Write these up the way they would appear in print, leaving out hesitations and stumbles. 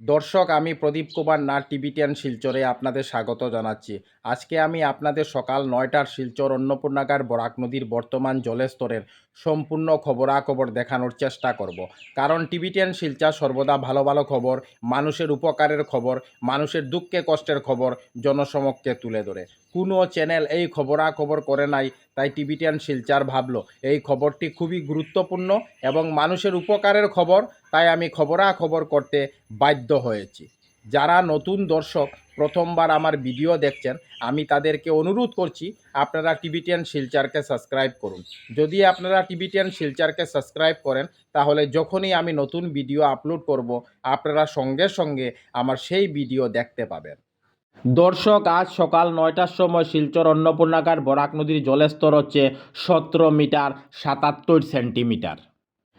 দর্শক, আমি প্রদীপ কুমার নাথ টিভিটিয়ান শিলচরে আপনাদের স্বাগত জানাচ্ছি। আজকে আমি আপনাদের সকাল ৯টার শিলচর অন্নপূর্ণাগার বরাক নদীর বর্তমান জলের স্তরের সম্পূর্ণ খবরাখবর দেখানোর চেষ্টা করব। কারণ টিভিটিয়ান শিলচর সর্বদা ভালো ভালো খবর, মানুষের উপকারের খবর, মানুষের দুঃখে কষ্টের খবর জনসমক্ষে তুলে ধরে। কোনো চ্যানেল এই খবরাখবর করে নাই, তাই টিভিটিয়ান শিলচর ভাবলো এই খবরটি খুবই গুরুত্বপূর্ণ এবং মানুষের উপকারের খবর, তাই আমি খবরাখবর করতে বাধ্য হয়েছি। যারা নতুন দর্শক প্রথমবার আমার ভিডিও দেখছেন, আমি তাদেরকে অনুরোধ করছি আপনারা টিভিটিয়ান শিলচরকে সাবস্ক্রাইব করুন। যদি আপনারা টিভিটিয়ান শিলচরকে সাবস্ক্রাইব করেন, তাহলে যখনই আমি নতুন ভিডিও আপলোড করব, আপনারা সঙ্গে সঙ্গে আমার সেই ভিডিও দেখতে পাবেন। দর্শক, আজ সকাল ৯টার সময় শিলচর অন্নপূর্ণাগার বরাক নদীর জলের স্তর হচ্ছে ১৭ মিটার ৭৭ সেন্টিমিটার।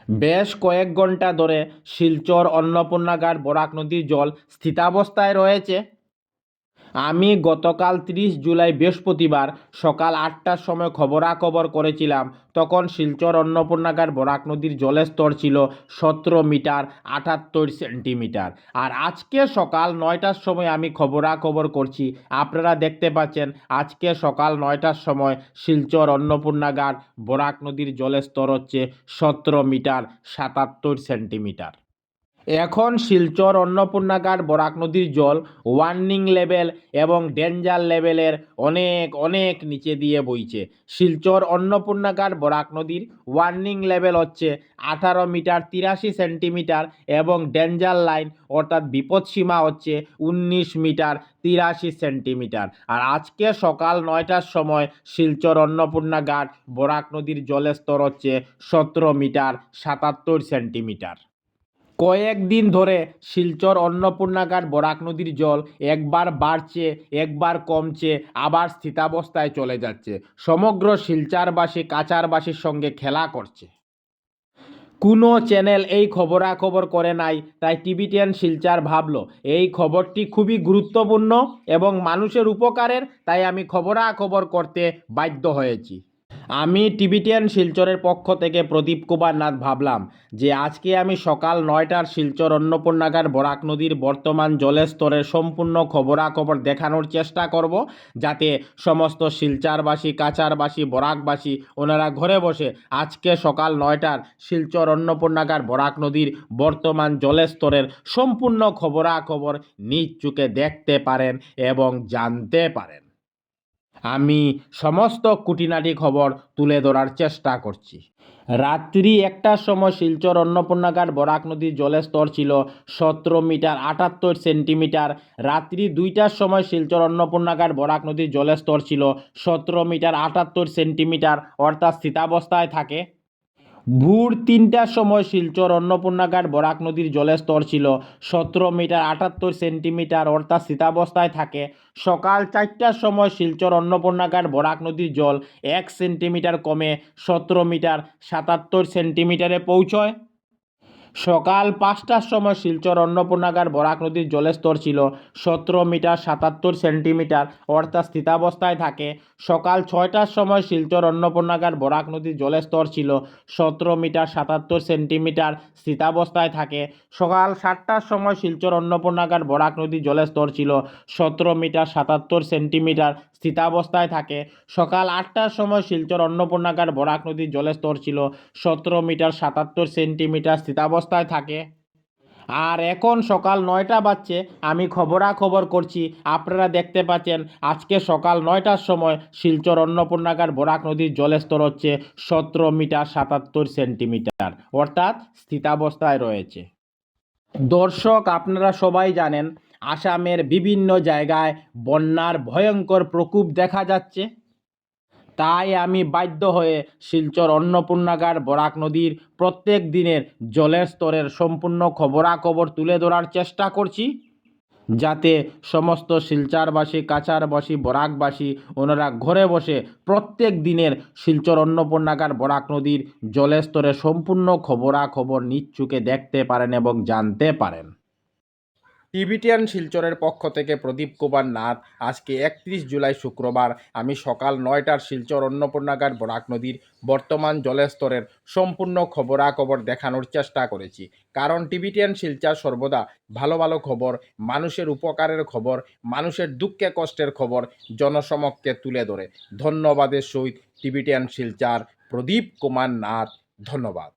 বেশ কয়েক ঘন্টা ধরে শিলচর অন্নপূর্ণাগার বরাক নদীর জল স্থিতাবস্থায় রয়েছে। আমি গতকাল ৩০ জুলাই বৃহস্পতিবার সকাল ৮টার সময় খবরাখবর করেছিলাম। তখন শিলচর অন্নপূর্ণাগার বরাক নদীর জলের স্তর ছিল ১৭ মিটার ৭৮ সেন্টিমিটার। আর আজকে সকাল ৯টার সময় আমি খবরাখবর করছি, আপনারা দেখতে পাচ্ছেন আজকে সকাল ৯টার সময় শিলচর অন্নপূর্ণাগার বরাক নদীর জলের স্তর হচ্ছে ১৭ মিটার ৭৮ সেন্টিমিটার। এখন শিলচর অন্নপূর্ণাগার বরাক নদীর জল ওয়ার্নিং লেভেল এবং ডেঞ্জার লেভেলের অনেক অনেক নিচে দিয়ে বইছে। শিলচর অন্নপূর্ণাগার বরাক নদীর ওয়ার্নিং লেভেল হচ্ছে ১৮ মিটার ৮৩ সেন্টিমিটার এবং ডেঞ্জার লাইন অর্থাৎ বিপদসীমা হচ্ছে ১৯ মিটার ৮৩ সেন্টিমিটার। আর আজকে সকাল ৯টার সময় শিলচর অন্নপূর্ণাগার বরাক নদীর জলের স্তর হচ্ছে ১৭ মিটার ৭৭ সেন্টিমিটার। কয়েকদিন ধরে শিলচর অন্নপূর্ণাগার বরাক নদীর জল একবার বাড়ছে, একবার কমছে, আবার স্থিতাবস্থায় চলে যাচ্ছে। সমগ্র শিলচরবাসী কাচারবাসীর সঙ্গে খেলা করছে। কোনো চ্যানেল এই খবরাখবর করে নাই, তাই টিভিটিয়ান শিলচর ভাবলো এই খবরটি খুবই গুরুত্বপূর্ণ এবং মানুষের উপকারের, তাই আমি খবরাখবর করতে বাধ্য হয়েছি। আমি টিভিটিয়ান শিলচরের পক্ষ থেকে প্রদীপ কুমার নাথ ভাবলাম যে আজকে আমি সকাল ৯টার শিলচর অন্নপূর্ণাগার বরাক নদীর বর্তমান জলের স্তরের সম্পূর্ণ খবরাখবর দেখানোর চেষ্টা করব, যাতে সমস্ত শিলচরবাসী কাচারবাসী বরাকবাসী ওনারা ঘরে বসে আজকে সকাল ৯টার শিলচর অন্নপূর্ণাগার বরাক নদীর বর্তমান জলের স্তরের সম্পূর্ণ খবরাখবর নিজ চোখে দেখতে পারেন এবং জানতে পারেন। আমি সমস্ত খুঁটিনাটি খবর তুলে ধরার চেষ্টা করছি। রাত্রি ১টার সময় শিলচর অন্নপূর্ণাগার বরাক নদীর জলের স্তর ছিল ১৭ মিটার ৭৮ সেন্টিমিটার। রাত্রি ২টার সময় শিলচর অন্নপূর্ণাগার বরাক নদীর জলের স্তর ছিল ১৭ মিটার ৭৮ সেন্টিমিটার, অর্থাৎ স্থিতাবস্থায় থাকে। ভোর ৩টার সময় শিলচর অন্নপূর্ণাগার বরাক নদীর জলের স্তর ছিল ১৭ মিটার ৭৮ সেন্টিমিটার, অর্থাৎ স্থিতাবস্থায় থাকে। সকাল ৪টার সময় শিলচর অন্নপূর্ণাগার বরাক নদীর জল ১ সেন্টিমিটার কমে ১৭ মিটার ৭৮ সেন্টিমিটারে পৌঁছয়। সকাল ৫টার সময় শিলচর অন্নপূর্ণাগার বরাক নদীর জলের স্তর ছিল ১৭ মিটার ৭৮ সেন্টিমিটার, অর্থাৎ স্থিতাবস্থায় থাকে। সকাল ৬টার সময় শিলচর অন্নপূর্ণাগার বরাক নদীর জলের স্তর ছিল ১৭ মিটার ৭৮ সেন্টিমিটার, স্থিতাবস্থায় থাকে। সকাল ৭টার সময় শিলচর অন্নপূর্ণাগার বরাক নদীর জলের স্তর ছিল ১৭ মিটার ৭৮ সেন্টিমিটার, স্থিতাবস্থায় থাকে। সকাল ৮টার সময় শিলচর অন্নপূর্ণাগার বরাক নদীর জলের স্তর ছিল ১৭ মিটার ৭৮ সেন্টিমিটার, স্থিতাবস্থায় থাকে। আর এখন সকাল ৯টা বাজছে, আমি খবরাখবর করছি, আপনারা দেখতে পাচ্ছেন আজকে সকাল ৯টার সময় শিলচর অন্নপূর্ণাগার বরাক নদীর জলের স্তর হচ্ছে ১৭ মিটার ৭৮ সেন্টিমিটার, অর্থাৎ স্থিতাবস্থায় রয়েছে। দর্শক, আপনারা সবাই জানেন আসামের বিভিন্ন জায়গায় বন্যার ভয়ঙ্কর প্রকোপ দেখা যাচ্ছে। তাই আমি বাধ্য হয়ে শিলচর অন্নপূর্ণাগার বরাক নদীর প্রত্যেক দিনের জলের স্তরের সম্পূর্ণ খবরাখবর তুলে ধরার চেষ্টা করছি, যাতে সমস্ত শিলচরবাসী কাচারবাসী বরাকবাসী ওনারা ঘরে বসে প্রত্যেক দিনের শিলচর অন্নপূর্ণাগার বরাক নদীর জলের স্তরের সম্পূর্ণ খবরাখবর নিজ চোখে দেখতে পারেন এবং জানতে পারেন। টিবিটিয়ান শিলচরের পক্ষ থেকে প্রদীপ কুমার নাথ। আজকে 31 জুলাই শুক্রবার আমি সকাল 9টার শিলচর অন্নপূর্ণাগার বরাক নদীর বর্তমান জলের স্তরের সম্পূর্ণ খবরাখবর দেখানোর চেষ্টা করেছি। কারণ টিবিটিয়ান শিলচর সর্বদা ভালো ভালো খবর, মানুষের উপকারের খবর, মানুষের দুঃখে কষ্টের খবর জনসমক্ষে তুলে ধরে। ধন্যবাদের সহিত টিবিটিয়ান শিলচর প্রদীপ কুমার নাথ। ধন্যবাদ।